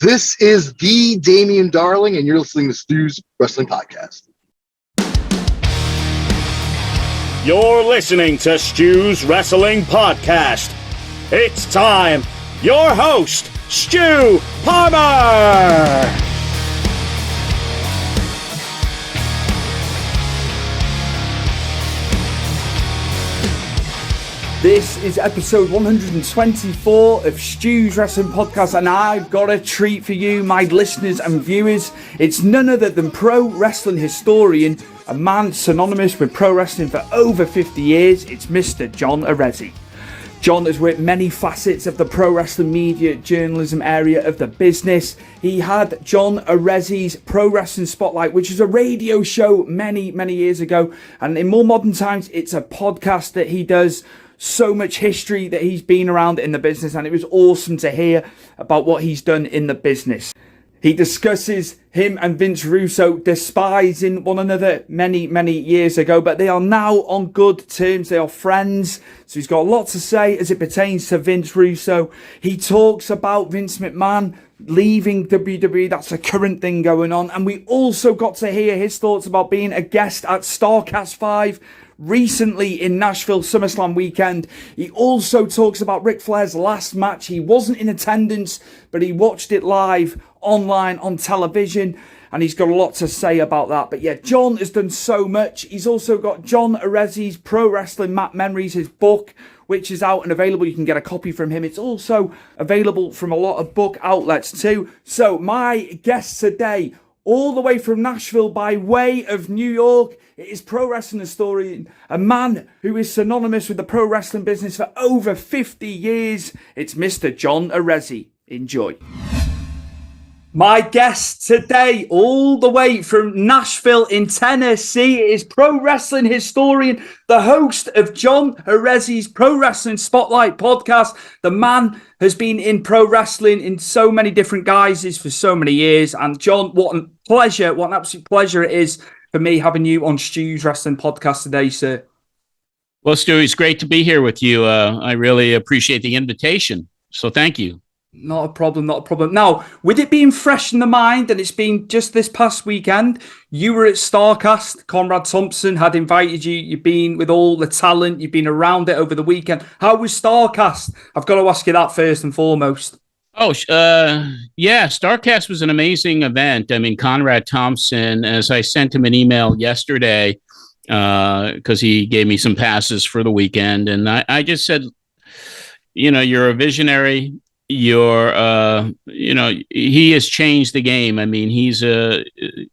This is the Damian Darling, and you're listening to Stu's Wrestling Podcast. You're listening to Stu's Wrestling Podcast. It's time. Your host, Stu Palmer. This is episode 124 of Stu's Wrestling Podcast, and I've got a treat for you, my listeners and viewers. It's none other than pro wrestling historian, a man synonymous with pro wrestling for over 50 years. It's Mr. John Arezzi. John has worked many facets of the pro wrestling media journalism area of the business. He had John Arezzi's Pro Wrestling Spotlight, which is a radio show many years ago. And in more modern times, it's a podcast that he does. So much history that he's been around in the business, and it was awesome to hear about what he's done in the business. He discusses him and Vince Russo despising one another many years ago, but they are now on good terms. They are friends. So he's got a lot to say as it pertains to Vince Russo. He talks about Vince McMahon leaving WWE. That's a current thing going on. And we also got to hear his thoughts about being a guest at Starrcast V recently in Nashville SummerSlam weekend. He also talks about Ric Flair's last match. He wasn't in attendance, but he watched it live online on television, and he's got a lot to say about that. But yeah, John has done so much. He's also got John Arezzi's Pro Wrestling Map Memories, his book, which is out and available. You can get a copy from him. It's also available from a lot of book outlets too. So my guest today, all the way from Nashville by way of New York, it is pro wrestling historian, a man who is synonymous with the pro wrestling business for over 50 years. It's Mr. John Arezzi. Enjoy. My guest today, all the way from Nashville in Tennessee, is pro wrestling historian, the host of John Arezzi's Pro Wrestling Spotlight podcast. The man has been in pro wrestling in so many different guises for so many years. And John, what an absolute pleasure it is for me having you on Stu's Wrestling Podcast today, sir. Well, Stu, it's great to be here with you. I really appreciate the invitation. So thank you. Not a problem. Now, with it being fresh in the mind, and it's been just this past weekend, you were at Starrcast. Conrad Thompson had invited you. You've been with all the talent. You've been around it over the weekend. How was Starrcast? I've got to ask you that first and foremost. Yeah, Starrcast was an amazing event. I mean, Conrad Thompson, as I sent him an email yesterday, because he gave me some passes for the weekend, and I just said, you're a visionary. He has changed the game. I mean, he's a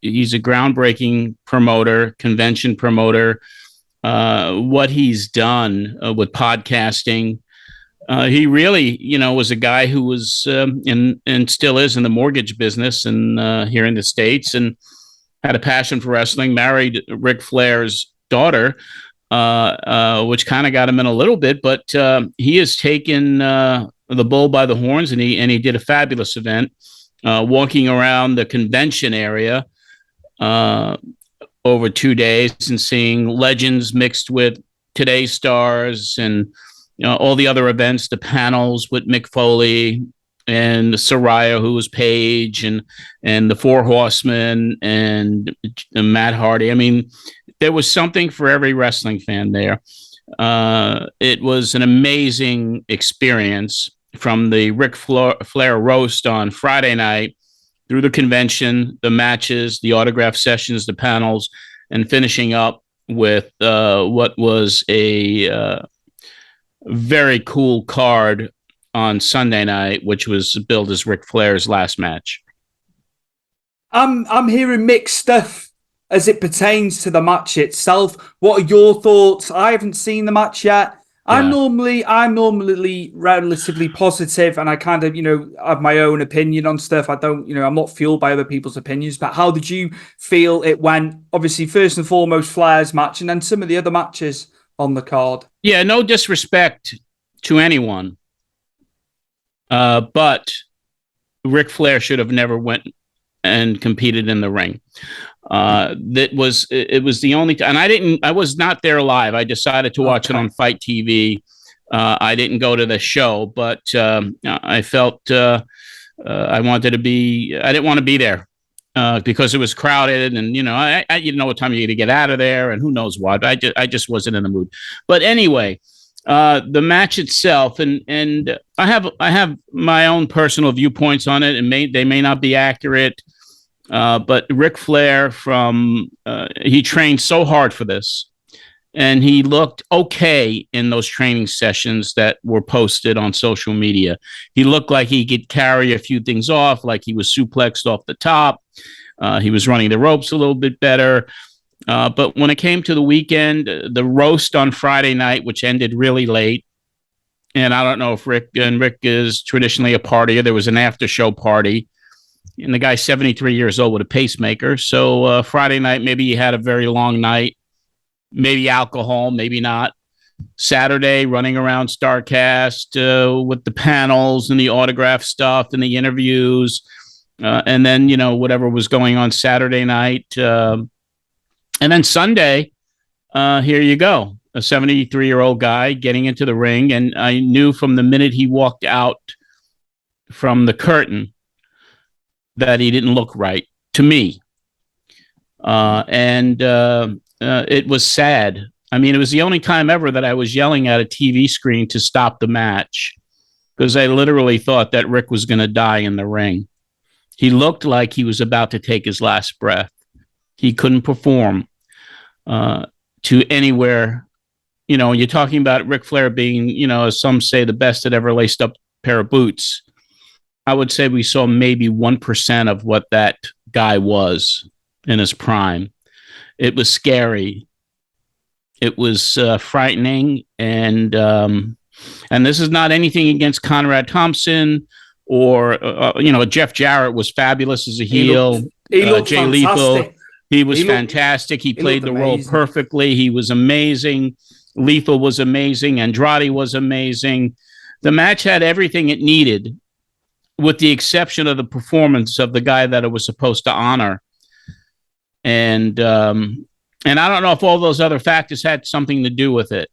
groundbreaking promoter, convention promoter. What he's done with podcasting, he really, was a guy who was and still is in the mortgage business and here in the States, and had a passion for wrestling. Married Ric Flair's daughter, which kind of got him in a little bit, but he has taken the bull by the horns, and he did a fabulous event, walking around the convention area over 2 days and seeing legends mixed with today's stars, and all the other events, the panels with Mick Foley and Saraya, who was Paige, and the Four Horsemen and Matt Hardy. I mean, there was something for every wrestling fan there. It was an amazing experience, from the Ric Flair roast on Friday night through the convention, the matches, the autograph sessions, the panels, and finishing up with what was a very cool card on Sunday night, which was billed as Ric Flair's last match. I'm hearing mixed stuff as it pertains to the match itself. What are your thoughts? I haven't seen the match yet. I'm normally relatively positive, and I kind of, have my own opinion on stuff. I'm not fueled by other people's opinions. But how did you feel it went? Obviously, first and foremost, Flair's match, and then some of the other matches on the card. Yeah, no disrespect to anyone, but Ric Flair should have never went and competed in the ring. It was the only time, and I was not there live. I decided to watch it on Fight TV. I didn't go to the show, but I felt I didn't want to be there because it was crowded, and I you know what time you got to get out of there, and who knows what. I just wasn't in the mood. But anyway, the match itself, and I have my own personal viewpoints on it, and they may not be accurate. But Ric Flair he trained so hard for this, and he looked okay in those training sessions that were posted on social media. He looked like he could carry a few things off, like he was suplexed off the top. He was running the ropes a little bit better. But when it came to the weekend, the roast on Friday night, which ended really late, and I don't know if Rick is traditionally a partier. There was an after show party, and the guy's 73 years old with a pacemaker. So Friday night, maybe he had a very long night, maybe alcohol, maybe not. Saturday, running around Starrcast with the panels and the autograph stuff and the interviews, and then whatever was going on Saturday night. And then Sunday, here you go, a 73-year-old guy getting into the ring. And I knew from the minute he walked out from the curtain that he didn't look right to me. And it was sad. I mean, it was the only time ever that I was yelling at a TV screen to stop the match, because I literally thought that Rick was going to die in the ring. He looked like he was about to take his last breath. He couldn't perform to anywhere. You're talking about Ric Flair being, as some say, the best that ever laced up a pair of boots. I would say we saw maybe 1% of what that guy was in his prime. It was scary. It was frightening. And this is not anything against Conrad Thompson or, Jeff Jarrett was fabulous as a heel. He looked Jay fantastic. Lethal. He was fantastic. He played the role perfectly. He was amazing. Lethal was amazing. Andrade was amazing. The match had everything it needed, with the exception of the performance of the guy that it was supposed to honor. And I don't know if all those other factors had something to do with it.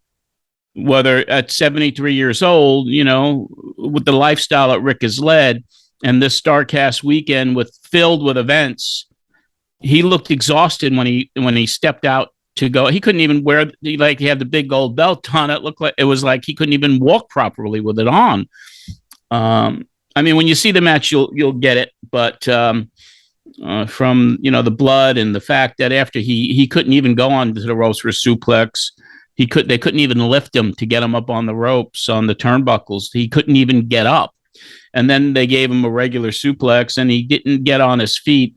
Whether at 73 years old, with the lifestyle that Rick has led, and this Starrcast weekend filled with events, he looked exhausted when he stepped out to go. He couldn't even wear he had the big gold belt on. It was like he couldn't even walk properly with it on. I mean, when you see the match, you'll get it. But from the blood and the fact that after he couldn't even go on to the ropes for a suplex, they couldn't even lift him to get him up on the ropes on the turnbuckles. He couldn't even get up, and then they gave him a regular suplex, and he didn't get on his feet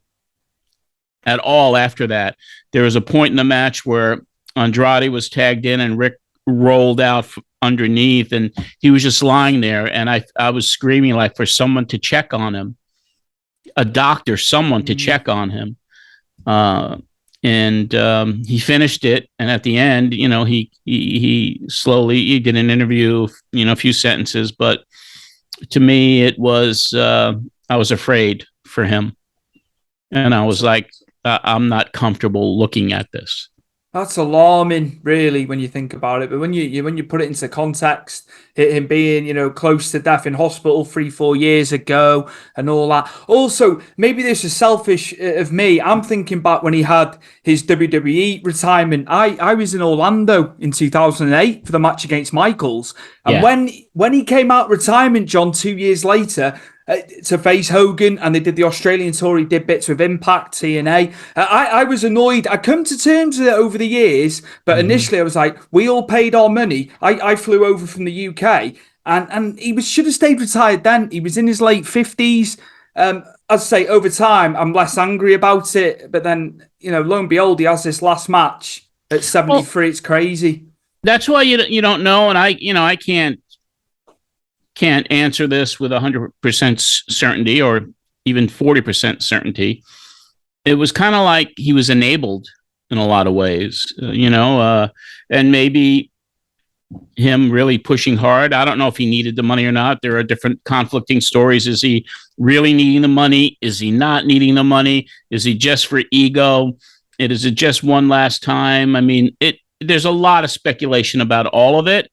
at all after that. There was a point in the match where Andrade was tagged in and Rick rolled out underneath, and he was just lying there, and I was screaming like for someone to check on him, a doctor, someone to check on him. And he finished it, and at the end, he slowly did an interview, a few sentences, but to me it was I was afraid for him, and I was like, I'm not comfortable looking at this. That's alarming, really, when you think about it. But when you put it into context, him being, close to death in hospital 3-4 years ago and all that. Also, maybe this is selfish of me. I'm thinking back when he had his WWE retirement. I was in Orlando in 2008 for the match against Michaels. And when he came out of retirement, John, 2 years later, to face Hogan, and they did the Australian tour. He did bits with Impact, TNA. I was annoyed. I come to terms with it over the years, but initially I was like, we all paid our money. I flew over from the UK, and he should have stayed retired then. He was in his late 50s. As I say, over time, I'm less angry about it. But then, lo and behold, he has this last match at 73. It's crazy. That's why you don't know, and I can't answer this with 100% certainty or even 40% certainty. It was kind of like he was enabled in a lot of ways, and maybe him really pushing hard. I don't know if he needed the money or not. There are different conflicting stories. Is he really needing the money? Is he not needing the money? Is he just for ego? Is it just one last time? I mean, there's a lot of speculation about all of it.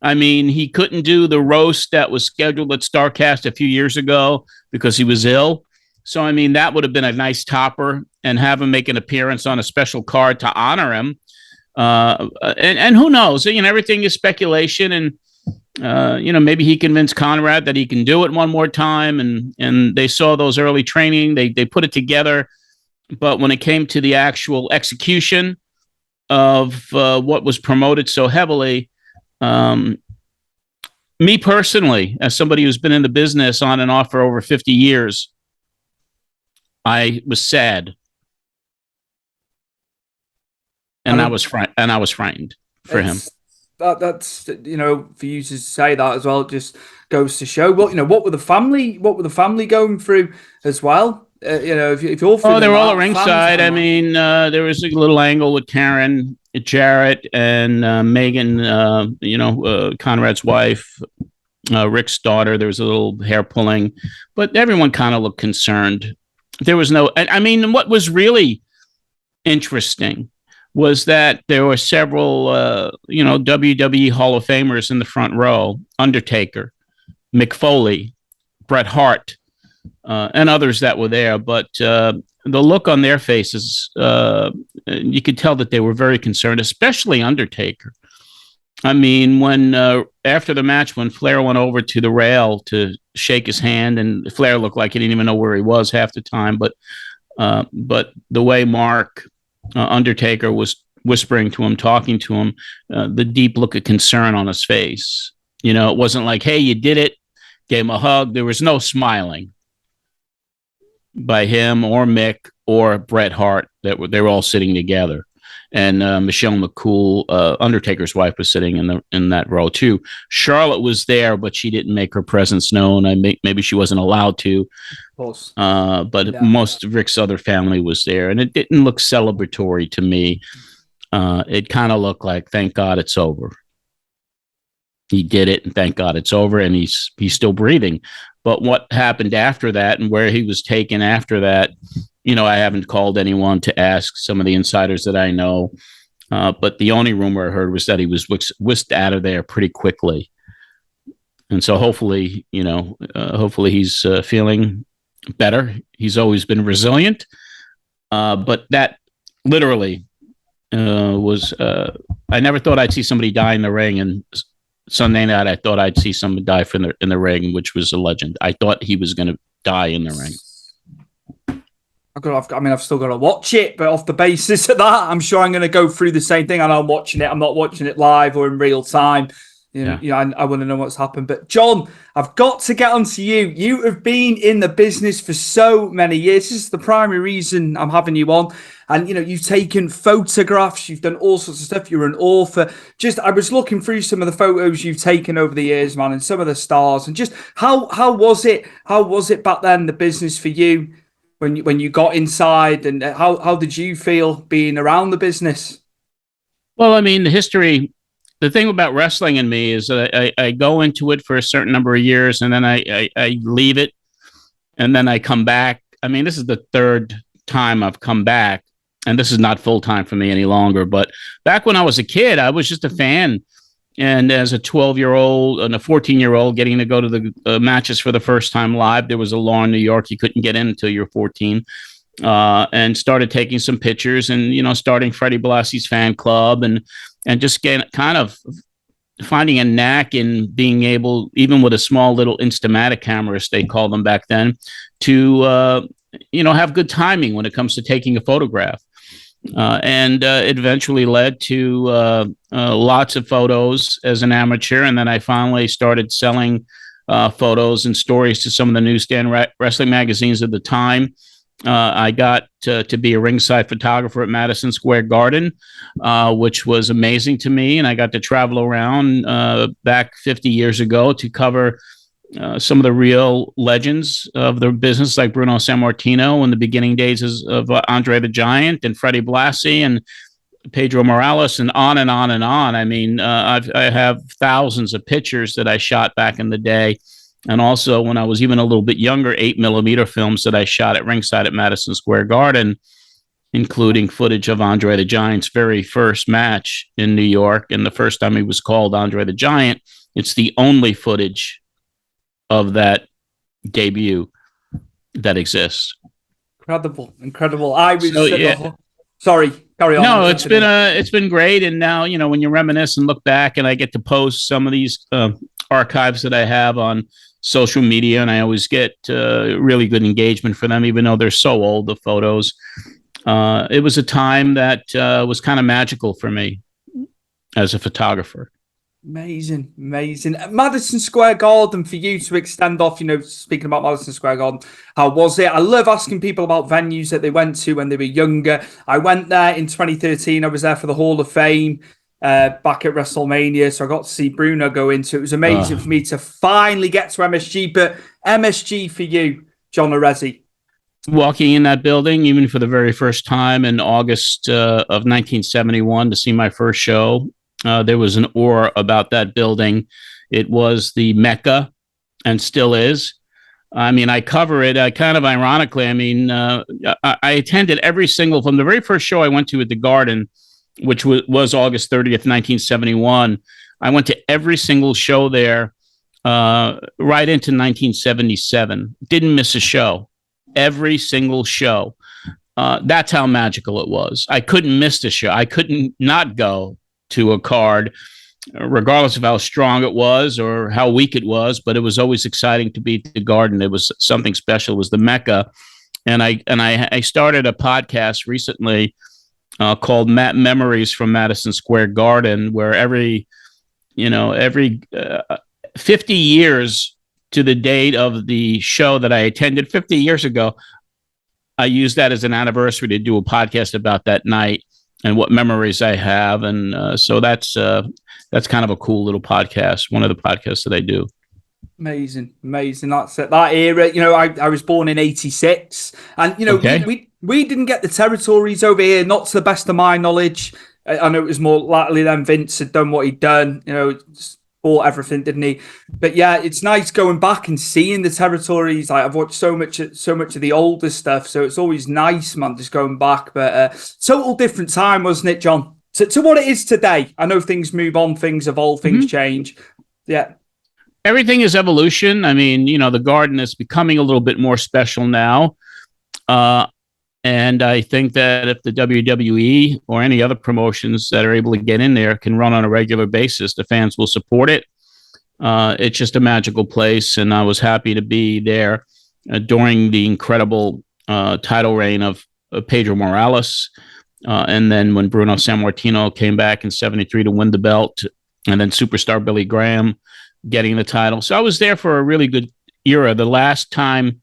I mean, he couldn't do the roast that was scheduled at Starrcast a few years ago because he was ill. So, I mean, that would have been a nice topper, and have him make an appearance on a special card to honor him. And who knows? You know, everything is speculation, and you know, maybe he convinced Conrad that he can do it one more time, and they saw those early training. They put it together, but when it came to the actual execution of what was promoted so heavily, me personally, as somebody who's been in the business on and off for over 50 years, I was sad, and I was frightened for him. That's you know, for you to say that as well, it just goes to show what, you know, what were the family going through as well. You know, if you're they were all at ringside. I mean, there was a little angle with Karen Jarrett and Megan, you know, Conrad's wife, Rick's daughter. There was a little hair pulling, but everyone kind of looked concerned. There was no, I mean, what was really interesting was that there were several, you know, WWE Hall of Famers in the front row: Undertaker, Mick Foley, Bret Hart, and others that were there. But the look on their faces, you could tell that they were very concerned, especially Undertaker. I mean, when after the match, when Flair went over to the rail to shake his hand, and Flair looked like he didn't even know where he was half the time. But the way Mark Undertaker was whispering to him, talking to him, the deep look of concern on his face. You know, it wasn't like, "Hey, you did it," gave him a hug. There was no smiling by him or Mick or Bret Hart. They were all sitting together. And Michelle McCool, Undertaker's wife, was sitting in that row too. Charlotte was there, but she didn't make her presence known. Maybe she wasn't allowed to. But yeah. Most of Rick's other family was there, and it didn't look celebratory to me. It kind of looked like, thank God it's over. He did it, and thank God it's over, and he's still breathing. But what happened after that, and where he was taken after that, you know, I haven't called anyone to ask some of the insiders that I know. But the only rumor I heard was that he was whisked out of there pretty quickly. And so hopefully, you know, hopefully he's feeling better. He's always been resilient. But that literally was, I never thought I'd see somebody die in the ring. And Sunday night, I thought I'd see someone die in the ring, which was a legend. I thought he was going to die in the ring. I've still got to watch it, but off the basis of that, I'm sure I'm going to go through the same thing. And I'm watching it. I'm not watching it live or in real time. You know, I want to know what's happened. But John, I've got to get onto you. You have been in the business for so many years. This is the primary reason I'm having you on. And, you know, you've taken photographs. You've done all sorts of stuff. You're an author. I was looking through some of the photos you've taken over the years, man, and some of the stars. And just how was it? How was it back then, the business for you? When you got inside, and how did you feel being around the business? Well, I mean, the thing about wrestling in me is that I go into it for a certain number of years, and then I leave it, and then I come back. I mean, this is the third time I've come back, and this is not full time for me any longer. But back when I was a kid, I was just a fan. And as a 12-year-old and a 14-year-old getting to go to the matches for the first time live, there was a law in New York you couldn't get in until you're 14, and started taking some pictures and, you know, starting Freddie Blassie's fan club and just kind of finding a knack in being able, even with a small little Instamatic camera, as they called them back then, to, you know, have good timing when it comes to taking a photograph. And it eventually led to lots of photos as an amateur. And then I finally started selling photos and stories to some of the newsstand wrestling magazines at the time. I got to be a ringside photographer at Madison Square Garden, which was amazing to me. And I got to travel around back 50 years ago to cover some of the real legends of the business, like Bruno Sammartino in the beginning days of Andre the Giant and Freddie Blassie and Pedro Morales, and on and on and on. I mean, I have thousands of pictures that I shot back in the day. And also when I was even a little bit younger, 8mm films that I shot at ringside at Madison Square Garden. including footage of Andre the Giant's very first match in New York. And the first time he was called Andre the Giant, it's the only footage of that debut that exists. Incredible. I was so, sorry, carry on. No, it's been great. And now, when you reminisce and look back, and I get to post some of these archives that I have on social media, and I always get really good engagement for them, even though they're so old, the photos. It was a time that was kind of magical for me as a photographer. Amazing. Madison Square Garden, for you to extend off, speaking about Madison Square Garden, how was it? I love asking people about venues that they went to when they were younger. I went there in 2013. I was there for the Hall of Fame back at WrestleMania. So I got to see Bruno go into it. It was amazing for me to finally get to MSG. But MSG for you, John Arezzi. Walking in that building, even for the very first time in August of 1971 to see my first show, there was an aura about that building. It was the Mecca and still is. I mean, I cover it kind of ironically. I mean, I attended every single, from the very first show I went to at the Garden, which was August 30th, 1971. I went to every single show there right into 1977. Didn't miss a show. Every single show. That's how magical it was. I couldn't miss the show. I couldn't not go to a card, regardless of how strong it was or how weak it was, but it was always exciting to be at the Garden. It was something special. It was the Mecca. And I started a podcast recently called Memories from Madison Square Garden, where every 50 years to the date of the show that I attended 50 years ago, I used that as an anniversary to do a podcast about that night and what memories I have. And so that's kind of a cool little podcast, one of the podcasts that I do. Amazing. That's it. That era, I was born in 86 and, we didn't get the territories over here, not to the best of my knowledge. I know it was more likely than Vince had done what he'd done, bought everything, didn't he? But yeah, it's nice going back and seeing the territories. I've watched so much of the older stuff, so it's always nice, man, just going back. But total different time, wasn't it, John? To what it is today. I know things move on, things evolve, things change. Yeah. Everything is evolution. I mean, the Garden is becoming a little bit more special now. And I think that if the WWE or any other promotions that are able to get in there can run on a regular basis, the fans will support it. It's just a magical place. And I was happy to be there during the incredible title reign of Pedro Morales. And then when Bruno Sammartino came back in 73 to win the belt, and then superstar Billy Graham getting the title. So I was there for a really good era. The last time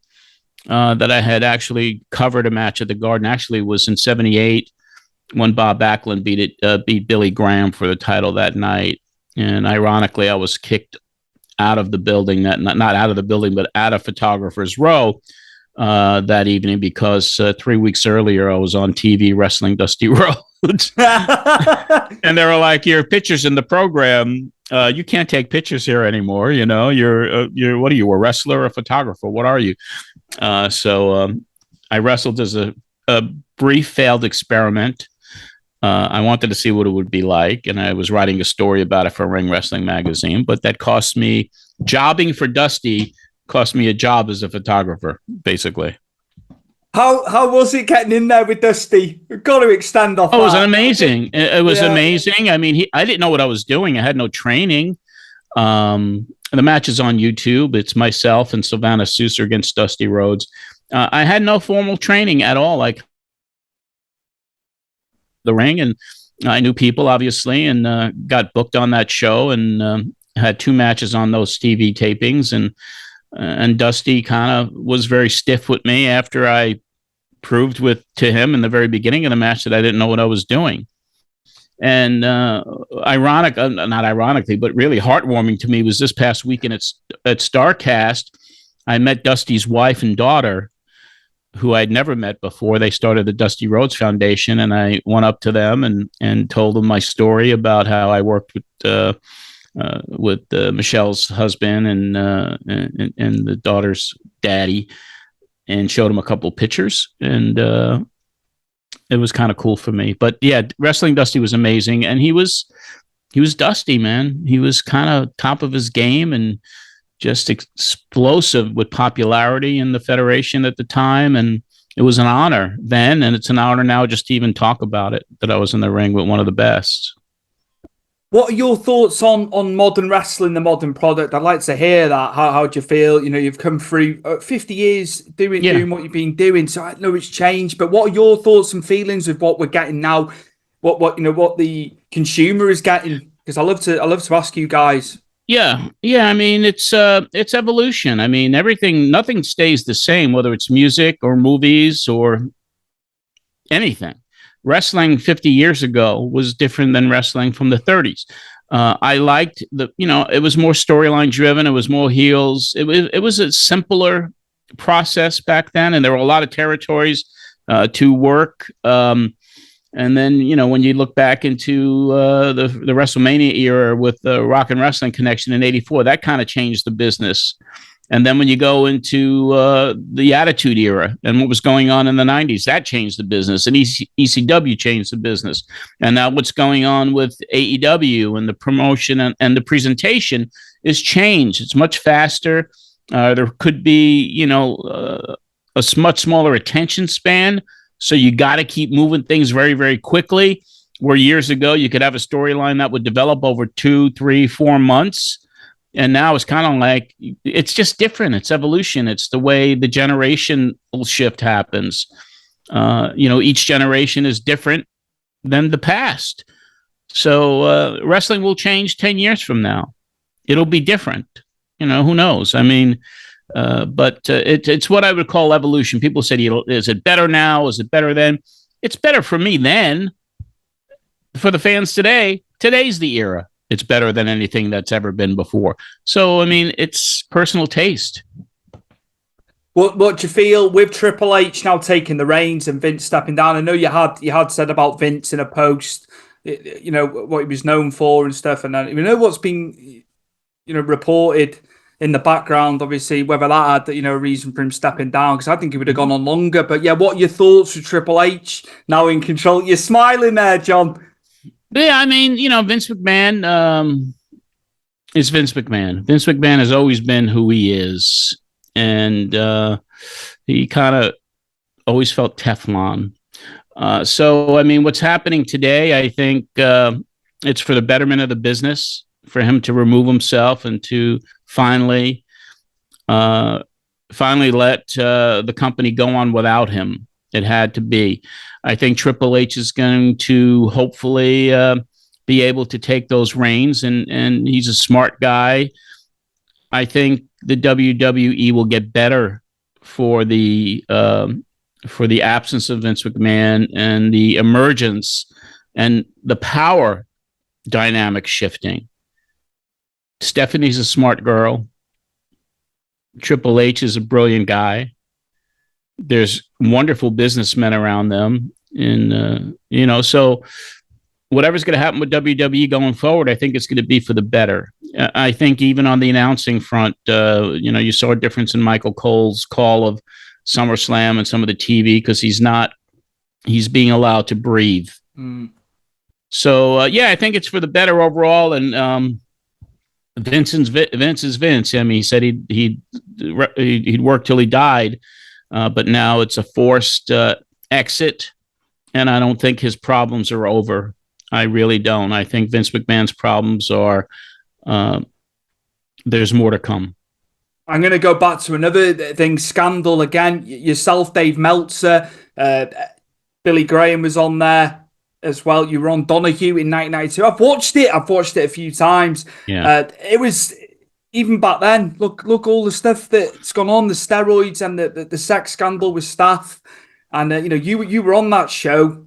that I had actually covered a match at the Garden actually was in 78 when Bob Backlund beat Billy Graham for the title that night. And ironically, I was kicked out of the building, not out of the building, but out of Photographer's Row that evening because 3 weeks earlier I was on TV wrestling Dusty Rhodes. And they were like, your pictures in the program, you can't take pictures here anymore. You're what are you, a wrestler or a photographer? What are you? So I wrestled as a brief failed experiment. I wanted to see what it would be like, and I was writing a story about it for Ring Wrestling Magazine, but that cost me, jobbing for Dusty cost me a job as a photographer, basically. How was it getting in there with Dusty? We've got to extend off. Oh, it was amazing. It was amazing. I mean, I didn't know what I was doing. I had no training. The match is on YouTube. It's myself and Savannah Sousa against Dusty Rhodes. I had no formal training at all, like the ring, and I knew people obviously, and got booked on that show, and had 2 matches on those TV tapings, and Dusty kind of was very stiff with me after I proved to him in the very beginning of the match that I didn't know what I was doing. And not ironically, but really heartwarming to me was this past weekend at Starrcast. I met Dusty's wife and daughter, who I'd never met before. They started the Dusty Rhodes Foundation, and I went up to them and told them my story about how I worked with Michelle's husband and the daughter's daddy, and showed them a couple pictures. And it was kind of cool for me. But yeah, wrestling Dusty was amazing, and he was Dusty, man. He was kind of top of his game and just explosive with popularity in the Federation at the time. And it was an honor then, and it's an honor now just to even talk about it, that I was in the ring with one of the best. What are your thoughts on modern wrestling, the modern product? I'd like to hear that. How do you feel? You know, you've come through 50 years doing what you've been doing, so I know it's changed. But what are your thoughts and feelings of what we're getting now? What the consumer is getting? Because I love to ask you guys. Yeah. I mean, it's evolution. I mean, nothing stays the same, whether it's music or movies or anything. Wrestling 50 years ago was different than wrestling from the 30s. I liked it was more storyline driven. It was more heels. It was a simpler process back then, and there were a lot of territories to work. And then, when you look back into the WrestleMania era with the Rock and Wrestling Connection in '84, that kind of changed the business. And then when you go into the Attitude Era and what was going on in the 90s, that changed the business. And ECW changed the business. And now what's going on with AEW and the promotion and the presentation is changed. It's much faster. There could be, a much smaller attention span. So you got to keep moving things very, very quickly. Where years ago, you could have a storyline that would develop over 2, 3, 4 months. And now it's kind of like, it's just different. It's evolution. It's the way the generational shift happens. Each generation is different than the past. So wrestling will change 10 years from now. It'll be different. Who knows? I mean, but it's what I would call evolution. People said, is it better now? Is it better then? It's better for me then. For the fans today, today's the era. It's better than anything that's ever been before. So, I mean, it's personal taste. What do you feel with Triple H now taking the reins and Vince stepping down? I know you had said about Vince in a post, what he was known for and stuff, and then what's been reported in the background, obviously, whether that had a reason for him stepping down, because I think he would have gone on longer. But yeah, what are your thoughts with Triple H now in control? You're smiling there, John. Yeah, I mean, Vince McMahon is Vince McMahon. Vince McMahon has always been who he is. And he kind of always felt Teflon. So, I mean, what's happening today, I think it's for the betterment of the business, for him to remove himself and to finally let the company go on without him. It had to be. I think Triple H is going to hopefully be able to take those reins, and he's a smart guy. I think the WWE will get better for the absence of Vince McMahon and the emergence and the power dynamic shifting. Stephanie's a smart girl. Triple H is a brilliant guy. There's wonderful businessmen around them. And, so whatever's going to happen with WWE going forward, I think it's going to be for the better. I think even on the announcing front, you saw a difference in Michael Cole's call of SummerSlam and some of the TV because he's being allowed to breathe. Mm. So, I think it's for the better overall. And Vince is Vince. I mean, he said he'd work till he died. But now it's a forced exit, and I don't think his problems are over. I really don't. I think Vince McMahon's problems are, there's more to come. I'm going to go back to another thing, scandal again. Yourself, Dave Meltzer, Billy Graham was on there as well. You were on Donahue in 1992. I've watched it a few times. Yeah. It was... Even back then, look all the stuff that's gone on, the steroids and the sex scandal with staff. And, you were on that show.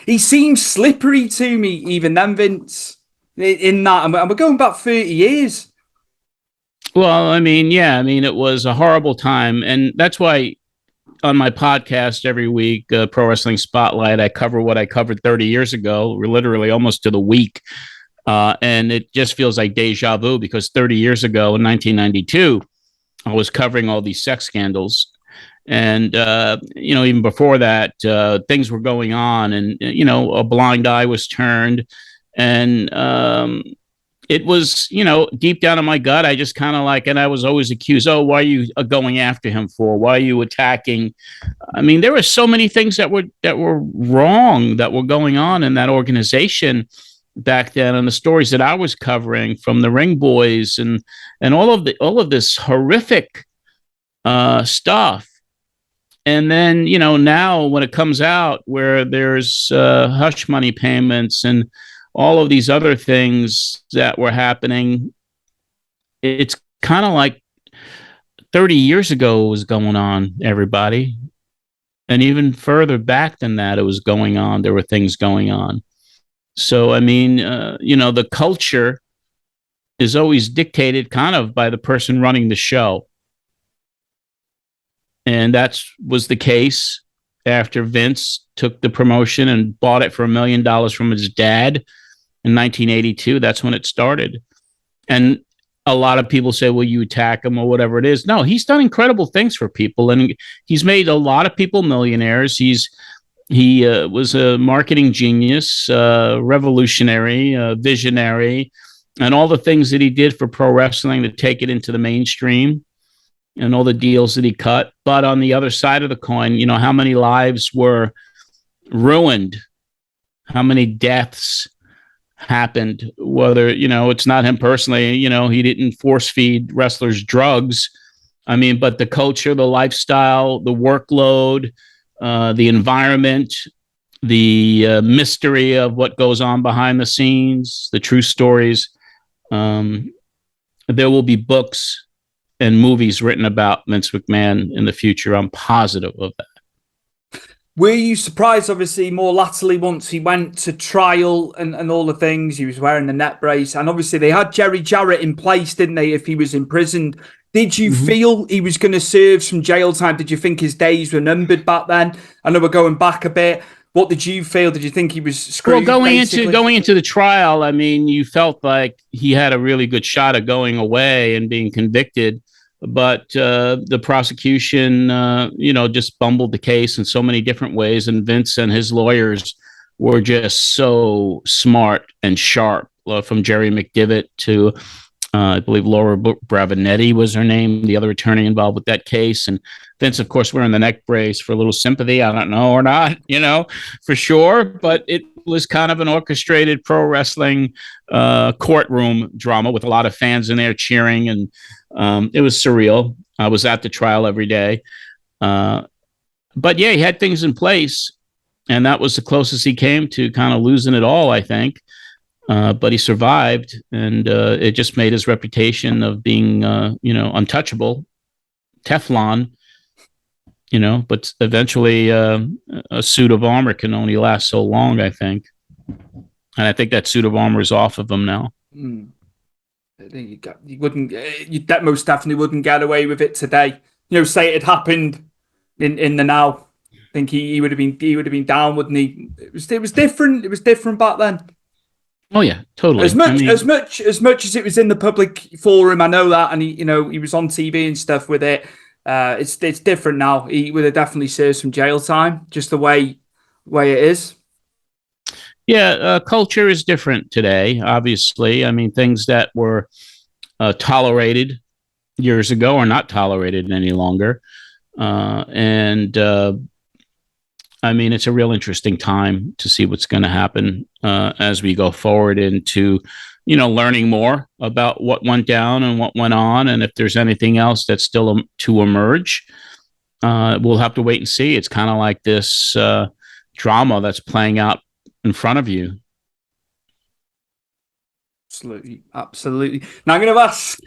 He seems slippery to me, even then, Vince, in that. And we're going back 30 years. Well, I mean, it was a horrible time. And that's why on my podcast every week, Pro Wrestling Spotlight, I cover what I covered 30 years ago, literally almost to the week. And it just feels like deja vu because 30 years ago in 1992, I was covering all these sex scandals. And, even before that, things were going on, and, a blind eye was turned. And it was, deep down in my gut, I just kind of like, and I was always accused, oh, why are you going after him for? Why are you attacking? I mean, there were so many things that were wrong that were going on in that organization back then, and the stories that I was covering from the Ring Boys and all of this horrific stuff. And then, now when it comes out where there's hush money payments and all of these other things that were happening, it's kind of like 30 years ago it was going on, everybody. And even further back than that, it was going on. There were things going on. So, I mean, the culture is always dictated kind of by the person running the show. And that was the case after Vince took the promotion and bought it for $1 million from his dad in 1982. That's when it started. And a lot of people say, well, you attack him or whatever it is. No, he's done incredible things for people, and he's made a lot of people millionaires. He was a marketing genius, revolutionary, visionary, and all the things that he did for pro wrestling to take it into the mainstream, and all the deals that he cut. But on the other side of the coin, how many lives were ruined? How many deaths happened? Whether, it's not him personally, he didn't force feed wrestlers drugs. I mean, but the culture, the lifestyle, the workload, the environment, the mystery of what goes on behind the scenes, the true stories. There will be books and movies written about Vince McMahon in the future. I'm positive of that. Were you surprised, obviously, more latterly once he went to trial and all the things? He was wearing the neck brace. And obviously they had Jerry Jarrett in place, didn't they, if he was imprisoned? Did you feel he was going to serve some jail time? Did you think his days were numbered back then? I know we're going back a bit. What did you feel? Did you think he was screwed? Well, going into the trial, I mean, you felt like he had a really good shot of going away and being convicted. But the prosecution, just bumbled the case in so many different ways. And Vince and his lawyers were just so smart and sharp, from Jerry McDivitt to, I believe, Laura Bravanetti was her name, the other attorney involved with that case. And Vince, of course, wearing the neck brace for a little sympathy. I don't know or not, for sure. But it was kind of an orchestrated pro wrestling courtroom drama with a lot of fans in there cheering, and it was surreal. I was at the trial every day. But yeah, he had things in place, and that was the closest he came to kind of losing it all, I think. But he survived, and it just made his reputation of being, untouchable, Teflon, but eventually a suit of armor can only last so long, I think. And I think that suit of armor is off of him now. You wouldn't, you most definitely wouldn't get away with it today. Say it had happened in the now. I think he would have been down, wouldn't he? It was different. It was different back then. Oh yeah, totally. As much as it was in the public forum, I know that, and he was on TV and stuff with it. It's different now. He would have definitely served some jail time, just the way it is. Yeah, culture is different today, obviously. I mean, things that were tolerated years ago are not tolerated any longer. I mean, it's a real interesting time to see what's going to happen as we go forward into, learning more about what went down and what went on. And if there's anything else that's still to emerge, we'll have to wait and see. It's kind of like this drama that's playing out in front of you. Absolutely. Now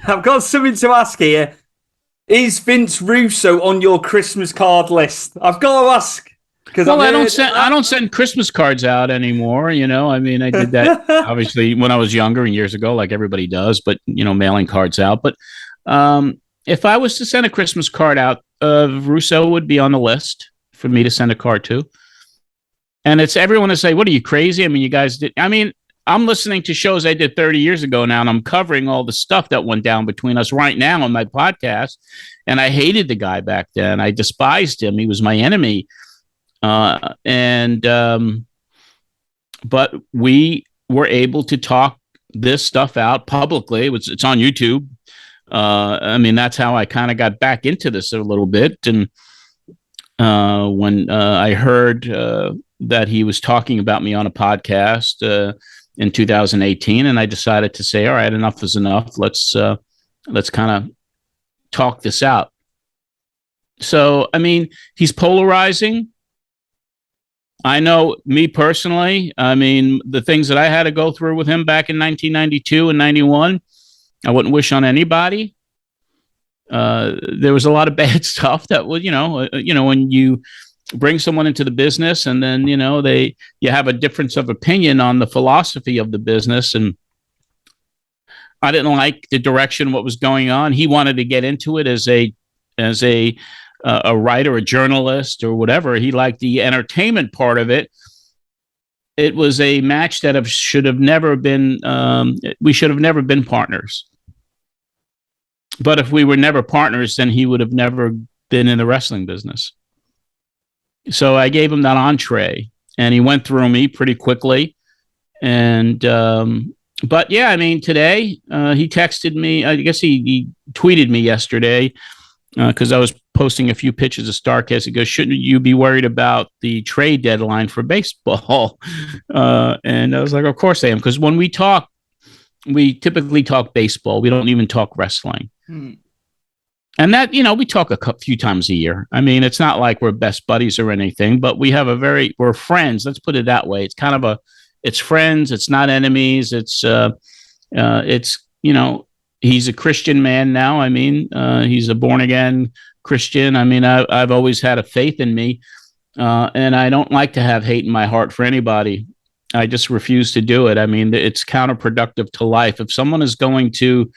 I've got something to ask here. Is Vince Russo on your Christmas card list? I've got to ask. Well, I don't send Christmas cards out anymore. I mean, I did that obviously when I was younger and years ago, like everybody does, but mailing cards out. But if I was to send a Christmas card out, Russo would be on the list for me to send a card to. And it's everyone to say, what are you, crazy? I mean, you guys did. I mean, I'm listening to shows I did 30 years ago now, and I'm covering all the stuff that went down between us right now on my podcast. And I hated the guy back then. I despised him. He was my enemy. But we were able to talk this stuff out publicly. It's on YouTube. I mean, that's how I kind of got back into this a little bit. And when I heard that he was talking about me on a podcast in 2018, and I decided to say, all right, enough is enough. Let's kind of talk this out. So, I mean, he's polarizing. I know me personally. I mean, the things that I had to go through with him back in 1992 and 91, I wouldn't wish on anybody. There was a lot of bad stuff that was, when you bring someone into the business and then, you have a difference of opinion on the philosophy of the business. And I didn't like the direction, what was going on. He wanted to get into it as a writer, a journalist, or whatever. He liked the entertainment part of it. It was a match that should have never been. We should have never been partners. But if we were never partners, then he would have never been in the wrestling business. So I gave him that entree, and he went through me pretty quickly. And but yeah, I mean, today he texted me. I guess he tweeted me yesterday. Because I was posting a few pictures of Starrcast. He goes, shouldn't you be worried about the trade deadline for baseball? And I was like, of course I am. Because when we talk, we typically talk baseball. We don't even talk wrestling. And that, we talk a few times a year. I mean, it's not like we're best buddies or anything, but we have we're friends. Let's put it that way. It's kind of it's friends. It's not enemies. It's he's a Christian man now. I mean, he's a born again Christian. I mean, I've always had a faith in me, and I don't like to have hate in my heart for anybody. I just refuse to do it. I mean, it's counterproductive to life. If someone is going to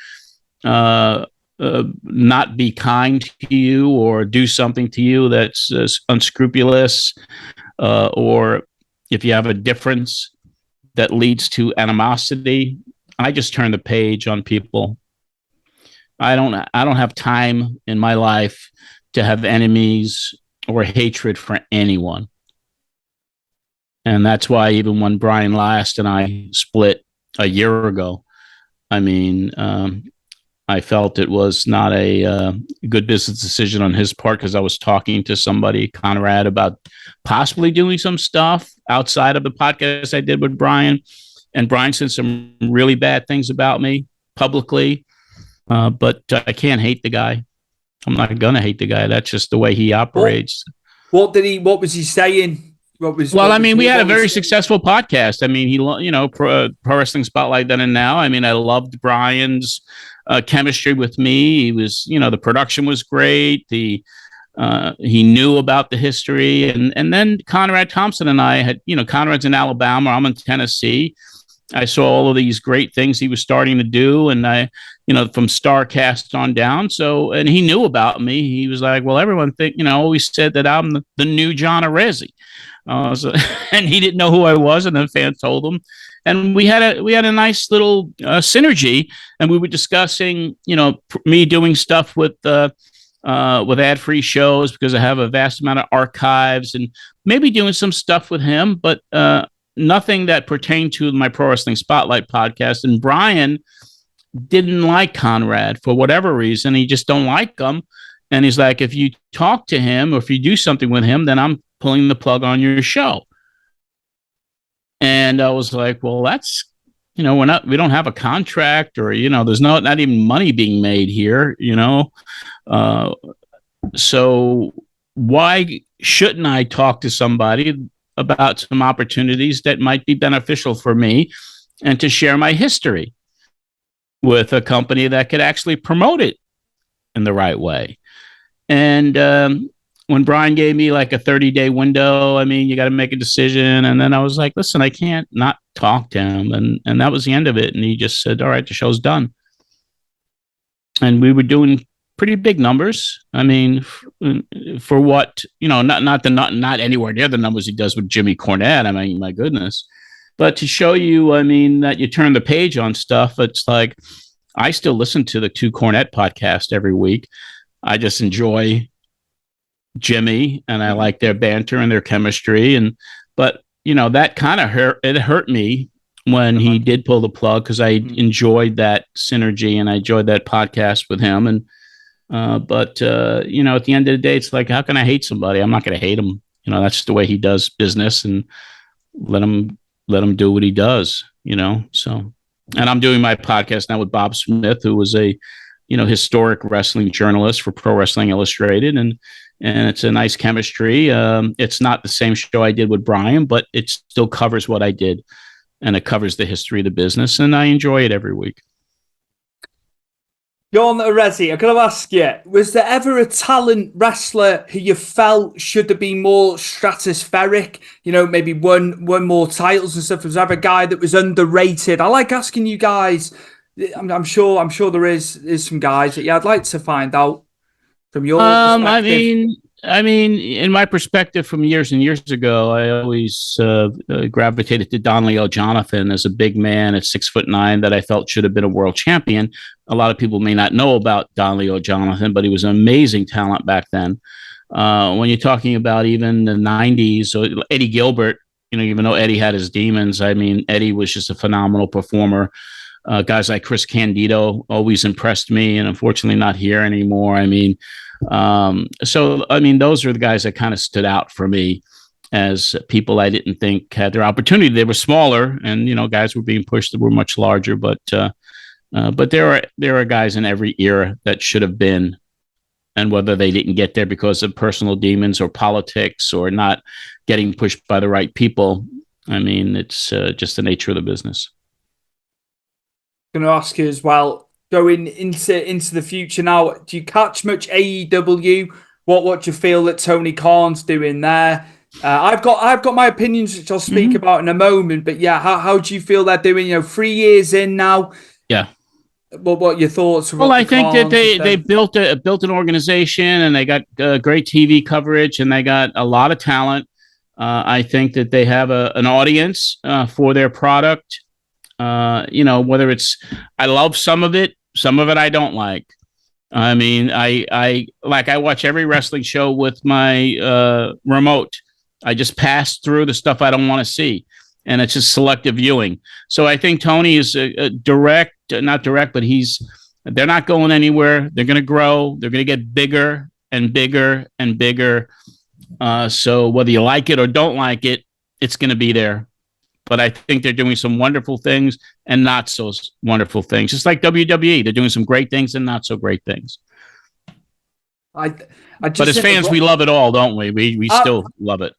not be kind to you or do something to you that's unscrupulous, or if you have a difference that leads to animosity, I just turn the page on people. I don't have time in my life to have enemies or hatred for anyone. And that's why even when Brian Last and I split a year ago, I mean, I felt it was not a good business decision on his part, because I was talking to somebody, Conrad, about possibly doing some stuff outside of the podcast I did with Brian. And Brian said some really bad things about me publicly. But I can't hate the guy. I'm not going to hate the guy. That's just the way he operates. What was he saying? We had a very successful podcast. I mean, Pro Wrestling Spotlight then and now. I mean, I loved Brian's chemistry with me. He was, the production was great. He knew about the history. And then Conrad Thompson and I had, Conrad's in Alabama. I'm in Tennessee. I saw all of these great things he was starting to do, and from Starrcast on down. So, and he knew about me. He was like, well, everyone always said that I'm the new John Arezzi. And he didn't know who I was, and then fans told him. And we had a nice little synergy, and we were discussing, me doing stuff with ad-free shows, because I have a vast amount of archives, and maybe doing some stuff with him, but nothing that pertained to my Pro Wrestling Spotlight podcast. And Brian didn't like Conrad for whatever reason. He just don't like him. And he's like, if you talk to him or if you do something with him, then I'm pulling the plug on your show. And I was like, well, that's, we don't have a contract, or, there's not even money being made here, so why shouldn't I talk to somebody about some opportunities that might be beneficial for me, and to share my history with a company that could actually promote it in the right way? And when Brian gave me like a 30-day window, I mean, you got to make a decision. And then I was like, listen, I can't not talk to him. And that was the end of it. And he just said, all right, the show's done. And we were doing pretty big numbers. I mean, for what, not anywhere near the numbers he does with Jimmy Cornette. I mean, my goodness. But to show you, I mean, that you turn the page on stuff, it's like I still listen to the Two Cornet podcast every week. I just enjoy Jimmy, and I like their banter and their chemistry. But that kind of hurt. It hurt me when he did pull the plug, because I enjoyed that synergy and I enjoyed that podcast with him. And at the end of the day, it's like, how can I hate somebody? I'm not going to hate him. That's just the way he does business, and let him do what he does. So. And I'm doing my podcast now with Bob Smith, who was a historic wrestling journalist for Pro Wrestling Illustrated, and it's a nice chemistry. It's not the same show I did with Brian, but it still covers what I did, and it covers the history of the business, and I enjoy it every week. John Arezzi, I've got to ask you, was there ever a talent wrestler who you felt should have been more stratospheric? Maybe won more titles and stuff. Was there ever a guy that was underrated? I like asking you guys. I'm sure there is some guys that I'd like to find out from your perspective. I mean, in my perspective from years and years ago, I always gravitated to Don Leo Jonathan as a big man at 6'9" that I felt should have been a world champion. A lot of people may not know about Don Leo Jonathan, but he was an amazing talent back then. When you're talking about even the 90s, so Eddie Gilbert, even though Eddie had his demons, I mean, Eddie was just a phenomenal performer. Guys like Chris Candido always impressed me, and unfortunately not here anymore. I mean, those are the guys that kind of stood out for me as people I didn't think had their opportunity. They were smaller, and guys were being pushed that were much larger. But there are guys in every era that should have been, and whether they didn't get there because of personal demons or politics or not getting pushed by the right people, I mean, it's just the nature of the business. I'm going to ask you as well, going into the future now, do you catch much AEW? What do you feel that Tony Khan's doing there? I've got my opinions, which I'll speak about in a moment. But how do you feel they're doing? 3 years in now. Yeah. What are your thoughts? Well, I think that they built an organization, and they got great TV coverage, and they got a lot of talent. I think that they have an audience for their product. Whether it's, I love some of it I don't like. I mean, I watch every wrestling show with my remote. I just pass through the stuff I don't want to see, and it's just selective viewing. So I think Tony is not direct, but they're not going anywhere. They're going to grow. They're going to get bigger and bigger and bigger. So whether you like it or don't like it, it's going to be there. But I think they're doing some wonderful things and not so wonderful things. Just like WWE, they're doing some great things and not so great things. But as fans, we love it all, don't we? We still love it.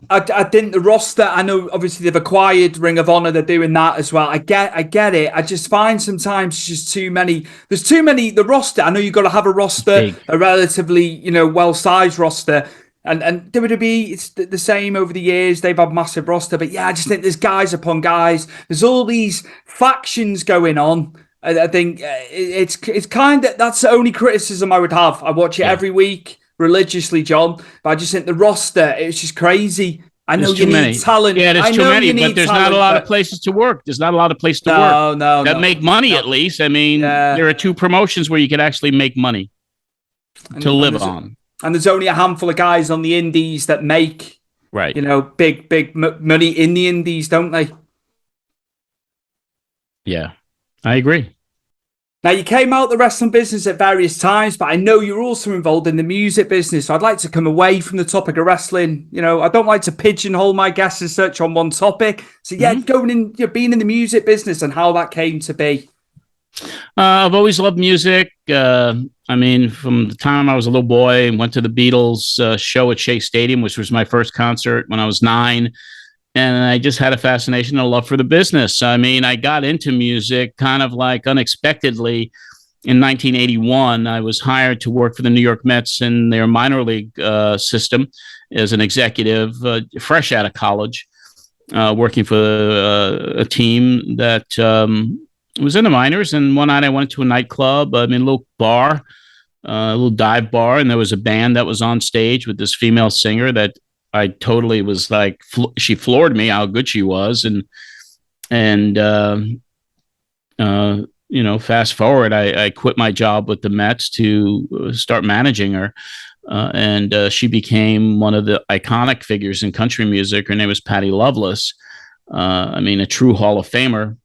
I think the roster, I know obviously they've acquired Ring of Honor, they're doing that as well. I get it. I just find sometimes just too many. There's too many. The roster, I know you've got to have a roster, a relatively, well-sized roster. And WWE, it's the same over the years. They've had massive roster. But I just think there's guys upon guys. There's all these factions going on. I think it's kind of, that's the only criticism I would have. I watch it every week religiously, John. But I just think the roster, it's just crazy. I know you need talent. Yeah, there's too many, but there's not a lot of places to work. There's not a lot of places to work that make money, at least. I mean, there are 2 promotions where you could actually make money to live on. And there's only a handful of guys on the indies that make, big money in the indies, don't they? Yeah, I agree. Now, you came out the wrestling business at various times, but I know you're also involved in the music business. So I'd like to come away from the topic of wrestling. I don't like to pigeonhole my guests as such on one topic. So going in, being in the music business and how that came to be. I've always loved music. I mean, from the time I was a little boy, and went to the Beatles show at Shea Stadium, which was my first concert when I was 9. And I just had a fascination and a love for the business. I mean, I got into music kind of like unexpectedly. In 1981, I was hired to work for the New York Mets in their minor league system as an executive, fresh out of college, working for a team that was in the minors. And one night I went to a nightclub, a little bar, a little dive bar, and there was a band that was on stage with this female singer that I totally was like, she floored me how good she was. And and fast forward, I quit my job with the Mets to start managing her. And she became one of the iconic figures in country music. Her name was Patty Loveless. A true Hall of Famer.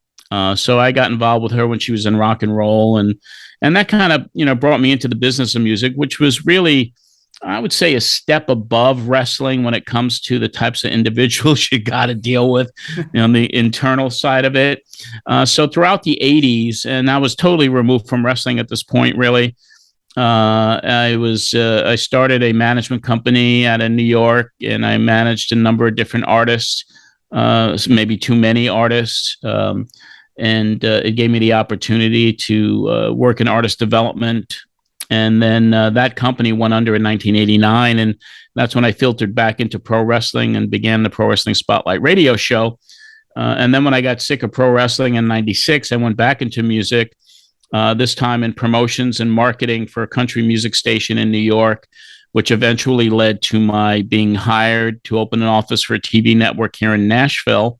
So I got involved with her when she was in rock and roll, and that kind of brought me into the business of music, which was really, I would say, a step above wrestling when it comes to the types of individuals you got to deal with on the internal side of it. So throughout the 80s, and I was totally removed from wrestling at this point, really. I started a management company out of New York, and I managed a number of different artists, maybe too many artists. And it gave me the opportunity to work in artist development. And then that company went under in 1989. And that's when I filtered back into pro wrestling and began the Pro Wrestling Spotlight radio show. And then when I got sick of pro wrestling in 96, I went back into music, this time in promotions and marketing for a country music station in New York, which eventually led to my being hired to open an office for a TV network here in Nashville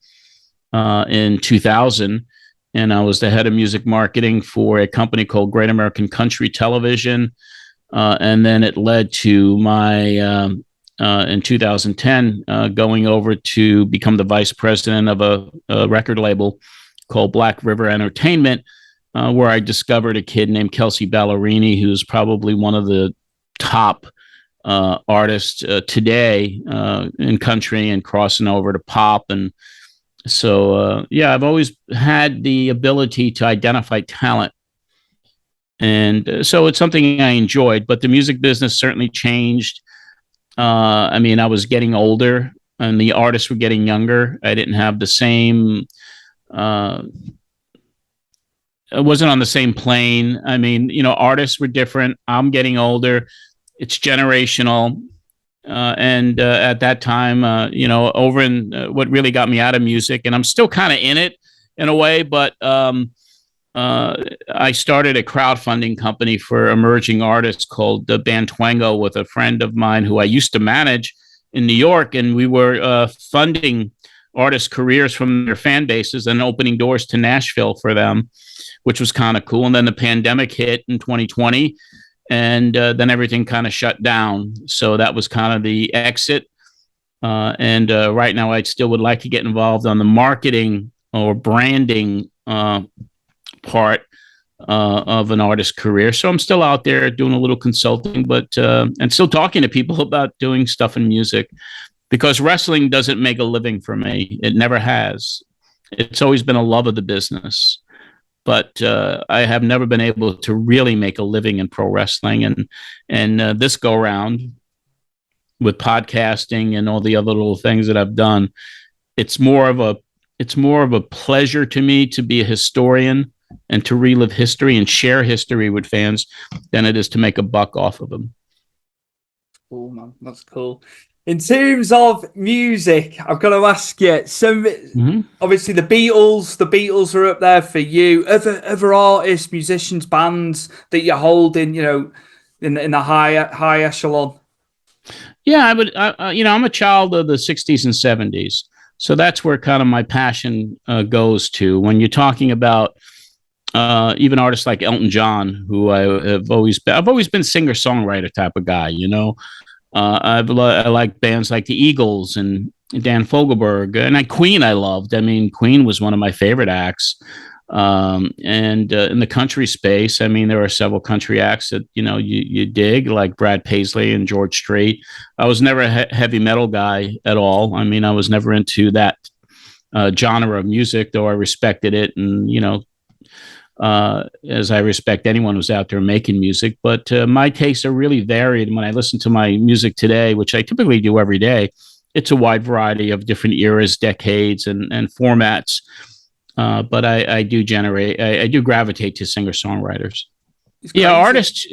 in 2000. And I was the head of music marketing for a company called Great American Country Television. And then it led to my, in 2010, going over to become the vice president of a record label called Black River Entertainment, where I discovered a kid named Kelsey Ballerini, who's probably one of the top artists today in country and crossing over to pop. And so, I've always had the ability to identify talent. And so it's something I enjoyed, but the music business certainly changed. I was getting older and the artists were getting younger. I didn't have the same, I wasn't on the same plane. Artists were different. I'm getting older. It's generational. And at that time, over in what really got me out of music, and I'm still kind of in it in a way, but I started a crowdfunding company for emerging artists called the Bantwango with a friend of mine who I used to manage in New York, and we were funding artists' careers from their fan bases and opening doors to Nashville for them, which was kind of cool. And then the pandemic hit in 2020. And then everything kind of shut down. So that was kind of the exit. And right now, I still would like to get involved on the marketing or branding part of an artist's career. So I'm still out there doing a little consulting, but and still talking to people about doing stuff in music, because wrestling doesn't make a living for me. It never has. It's always been a love of the business. But I have never been able to really make a living in pro wrestling, and this go round with podcasting and all the other little things that I've done, it's more of a pleasure to me to be a historian and to relive history and share history with fans than it is to make a buck off of them. Cool, man. That's cool. In terms of music, I've got to ask you, obviously the Beatles are up there for you. Other artists, musicians, bands that you hold in, in the high echelon? Yeah, I'm a child of the 60s and 70s. So that's where kind of my passion goes to. When you're talking about even artists like Elton John, who I've always been singer-songwriter type of guy, I like bands like the Eagles and Dan Fogelberg, and Queen I loved. Queen was one of my favorite acts. And in the country space, there are several country acts that, you dig, like Brad Paisley and George Strait. I was never a heavy metal guy at all. I was never into that genre of music, though I respected it. And, as I respect anyone who's out there making music, but my tastes are really varied. When I listen to my music today, which I typically do every day, it's a wide variety of different eras, decades, and formats. But I do gravitate to singer-songwriters. Yeah, artists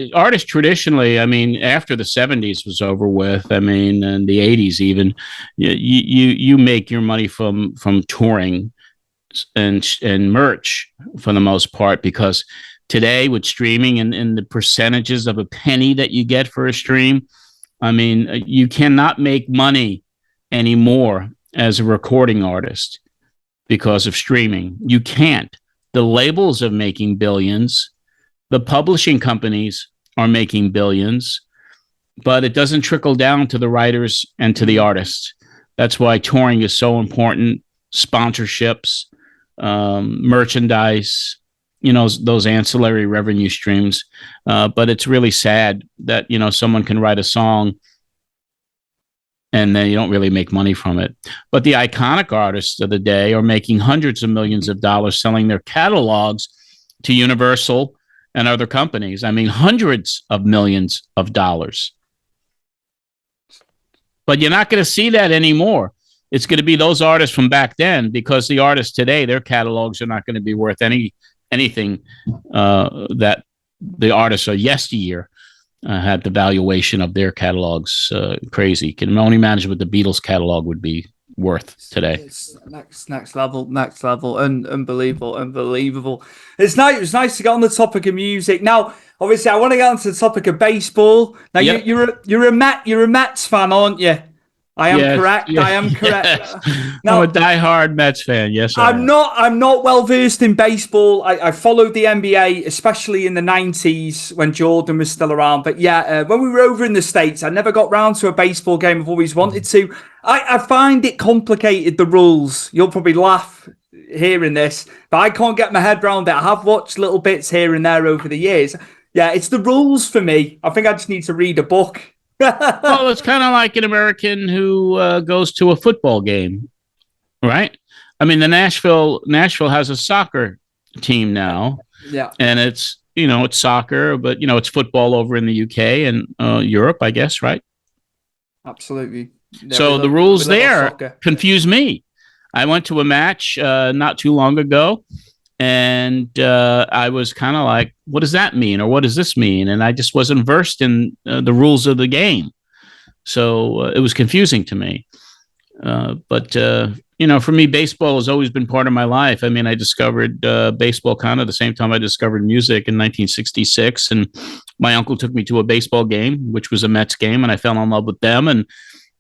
traditionally, after the 70s was over with, and the 80s even, you make your money from touring and merch for the most part, because today with streaming and the percentages of a penny that you get for a stream, you cannot make money anymore as a recording artist. because of streaming. You can't. The labels are making billions. The publishing companies are making billions, but it doesn't trickle down to the writers and to the artists. That's why touring is so important. Sponsorships, merchandise, those ancillary revenue streams. But it's really sad that, someone can write a song and then you don't really make money from it. But the iconic artists of the day are making hundreds of millions of dollars selling their catalogs to Universal and other companies. I mean, hundreds of millions of dollars. But you're not going to see that anymore. It's going to be those artists from back then, because the artists today, their catalogs are not going to be worth anything that the artists of yesteryear had the valuation of their catalogs crazy. Can only imagine what the Beatles catalog would be worth today. It's next level, unbelievable. It's nice to get on the topic of music. Now, obviously, I want to get onto the topic of baseball. Now, yep. you're a Mets fan, aren't you? I am correct. Yes, I am correct. Yes. Now, I'm a diehard Mets fan. Yes, I'm not well versed in baseball. I followed the NBA, especially in the 90s when Jordan was still around. But yeah, when we were over in the States, I never got round to a baseball game. I've always wanted to. I find it complicated, the rules. You'll probably laugh hearing this, but I can't get my head around it. I have watched little bits here and there over the years. Yeah, it's the rules for me. I think I just need to read a book. Well, it's kind of like an American who goes to a football game, right? I mean, the Nashville has a soccer team now. Yeah. And it's soccer, but, it's football over in the UK and Europe, I guess, right? Absolutely. So the rules there confuse me. I went to a match not too long ago, and I was kind of like, what does that mean? Or what does this mean? And I just wasn't versed in the rules of the game. So it was confusing to me. But for me, baseball has always been part of my life. I mean, I discovered baseball kind of the same time I discovered music in 1966. And my uncle took me to a baseball game, which was a Mets game, and I fell in love with them. And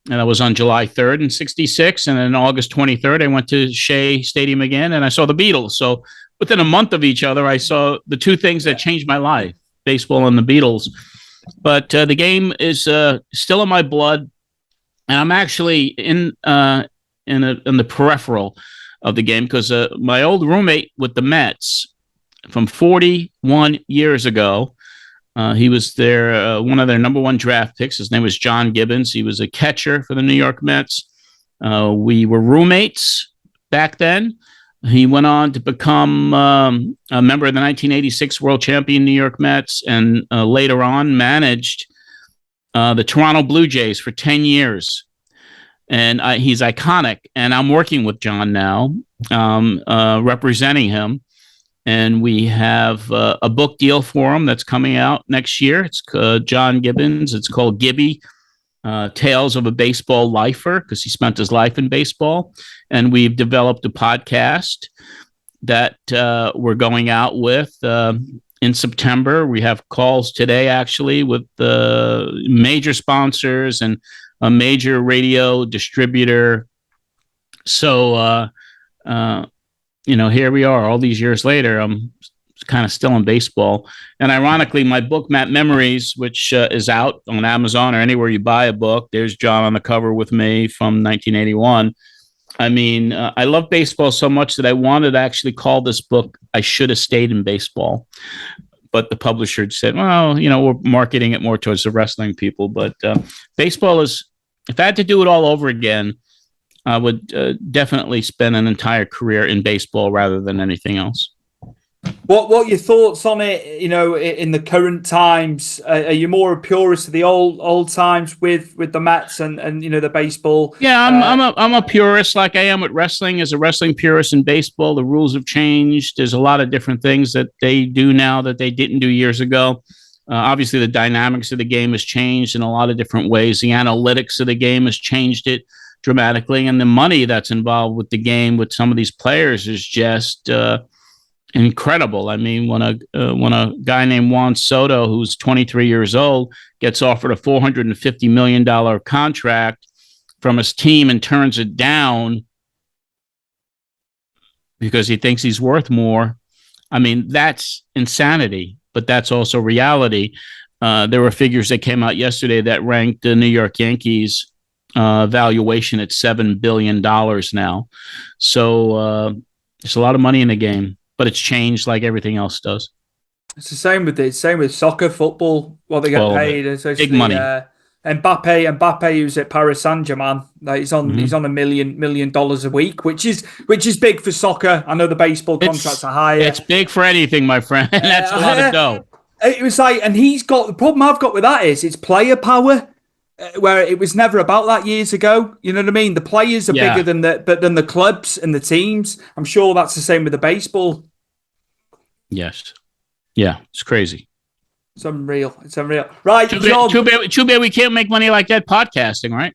that was on July 3rd in 66. And then August 23rd, I went to Shea Stadium again, and I saw the Beatles. So within a month of each other, I saw the two things that changed my life, baseball and the Beatles. But the game is still in my blood, and I'm actually in the peripheral of the game, because my old roommate with the Mets from 41 years ago, he was one of their number one draft picks. His name was John Gibbons. He was a catcher for the New York Mets. We were roommates back then. He went on to become a member of the 1986 World Champion New York Mets, and later on managed the Toronto Blue Jays for 10 years. And he's iconic. And I'm working with John now, representing him. And we have a book deal for him that's coming out next year. It's John Gibbons. It's called Gibby, Tales of a Baseball Lifer, because he spent his life in baseball. And we've developed a podcast that we're going out with in September. We have calls today, actually, with major sponsors and a major radio distributor. So, here we are all these years later. I'm kind of still in baseball. And ironically, my book, Matt Memories, which is out on Amazon or anywhere you buy a book, there's John on the cover with me from 1981. I mean, I love baseball so much that I wanted to actually call this book I Should Have Stayed in Baseball. But the publisher said, well, we're marketing it more towards the wrestling people. But baseball is, if I had to do it all over again, I would definitely spend an entire career in baseball rather than anything else. What are your thoughts on it? In the current times, are you more a purist of the old times with the Mets and the baseball? Yeah, I'm a purist, like I am with wrestling. As a wrestling purist in baseball, the rules have changed. There's a lot of different things that they do now that they didn't do years ago. Obviously, the dynamics of the game has changed in a lot of different ways. The analytics of the game has changed it dramatically, and the money that's involved with the game with some of these players is just incredible. I mean, when a guy named Juan Soto, who's 23 years old, gets offered a $450 million contract from his team and turns it down, because he thinks he's worth more. I mean, that's insanity, but that's also reality. There were figures that came out yesterday that ranked the New York Yankees valuation at $7 billion now. So there's a lot of money in the game, but it's changed like everything else does. It's the same with soccer, football, what they get paid. Especially, big money. Mbappe, who's at Paris Saint-Germain, he's on $1 million a week, which is big for soccer. I know the baseball contracts are higher. It's big for anything, my friend. That's a lot of dough. It was like, and he's got the problem I've got with that is it's player power, where it was never about that years ago. You know what I mean? The players are bigger than the clubs and the teams. I'm sure that's the same with the baseball. Yes. Yeah, it's crazy. It's unreal. Right, too bad we can't make money like that podcasting, right?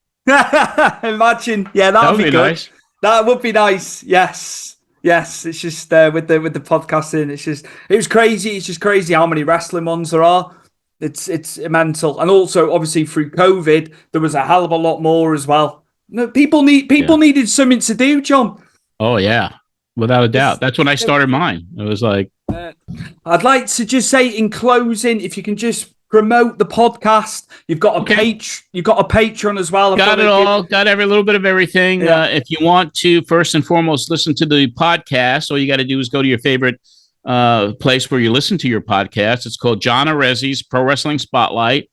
Imagine. Yeah, that would be good. Nice. That would be nice. Yes. It's just with the podcasting. It was crazy. It's just crazy how many wrestling ones there are. It's mental. And also, obviously, through COVID, there was a hell of a lot more as well. People needed something to do, John. Oh yeah, without a doubt. That's when I started mine. It was like. I'd like to just say in closing, if you can just promote the podcast. You've got a Patreon as well. Got it all. Got every little bit of everything. Yeah. If you want to, first and foremost, listen to the podcast, all you got to do is go to your favorite place where you listen to your podcast. It's called John Arezzi's Pro Wrestling Spotlight.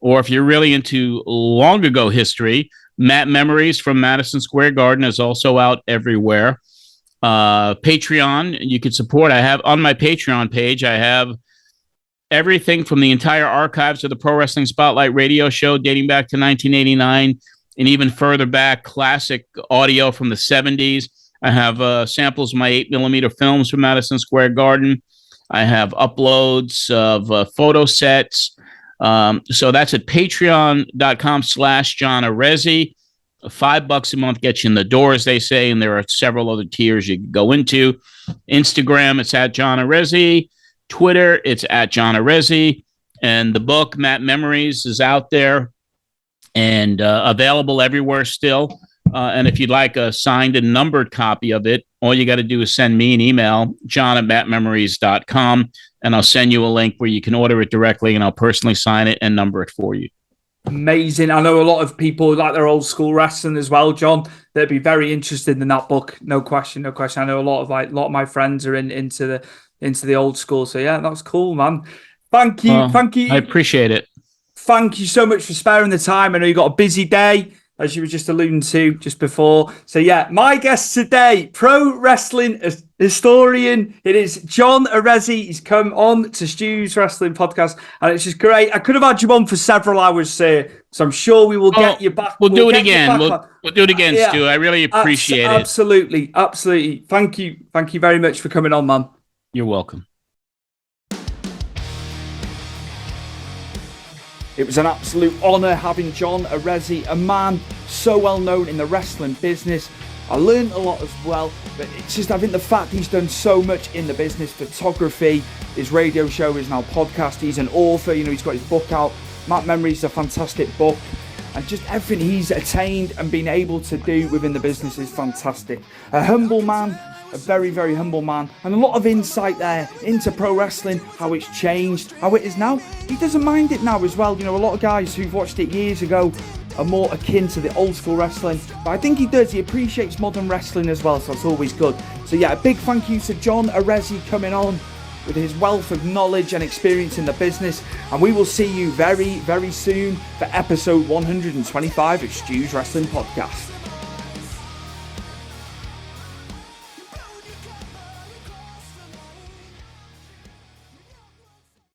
Or if you're really into long ago history, Matt Memories from Madison Square Garden is also out everywhere. Patreon, you can support. I have on my Patreon page, I have everything from the entire archives of the Pro Wrestling Spotlight radio show dating back to 1989 and even further back, classic audio from the 70s. I have samples of my 8mm films from Madison Square Garden. I have uploads of photo sets. So that's at patreon.com/John Arezzi. $5 a month gets you in the door, as they say, and there are several other tiers you can go into. Instagram, it's at John Arezzi. Twitter, it's at John Arezzi. And the book, Matt Memories, is out there and available everywhere still. And if you'd like a signed and numbered copy of it, all you got to do is send me an email, john@mattmemories.com, and I'll send you a link where you can order it directly, and I'll personally sign it and number it for you. Amazing. I know a lot of people like their old school wrestling as well, John. They'd be very interested in that book. No question. I know a lot of my friends are into the old school. So yeah, that's cool, man. Thank you. I appreciate it. Thank you so much for sparing the time. I know you got a busy day, as you were just alluding to just before. So yeah, my guest today, pro wrestling historian, it is John Arezzi. He's come on to Stu's Wrestling Podcast, and it's just great. I could have had you on for several hours, sir, so I'm sure we will get you back. We'll do it again. We'll do it again, Stu. I really appreciate it. Absolutely. Thank you very much for coming on, man. You're welcome. It was an absolute honour having John Arezzi, a man so well known in the wrestling business. I learned a lot as well, but it's just, I think the fact he's done so much in the business, photography, his radio show is now podcast, he's an author, he's got his book out. Matt Memories is a fantastic book, and just everything he's attained and been able to do within the business is fantastic. A humble man, a very, very humble man, and a lot of insight there into pro wrestling, how it's changed, how it is now. He doesn't mind it now as well. A lot of guys who've watched it years ago are more akin to the old school wrestling, but I think he does. He appreciates modern wrestling as well, so it's always good. So yeah, a big thank you to John Arezzi coming on with his wealth of knowledge and experience in the business, and we will see you very, very soon for episode 125 of Stu's Wrestling Podcast.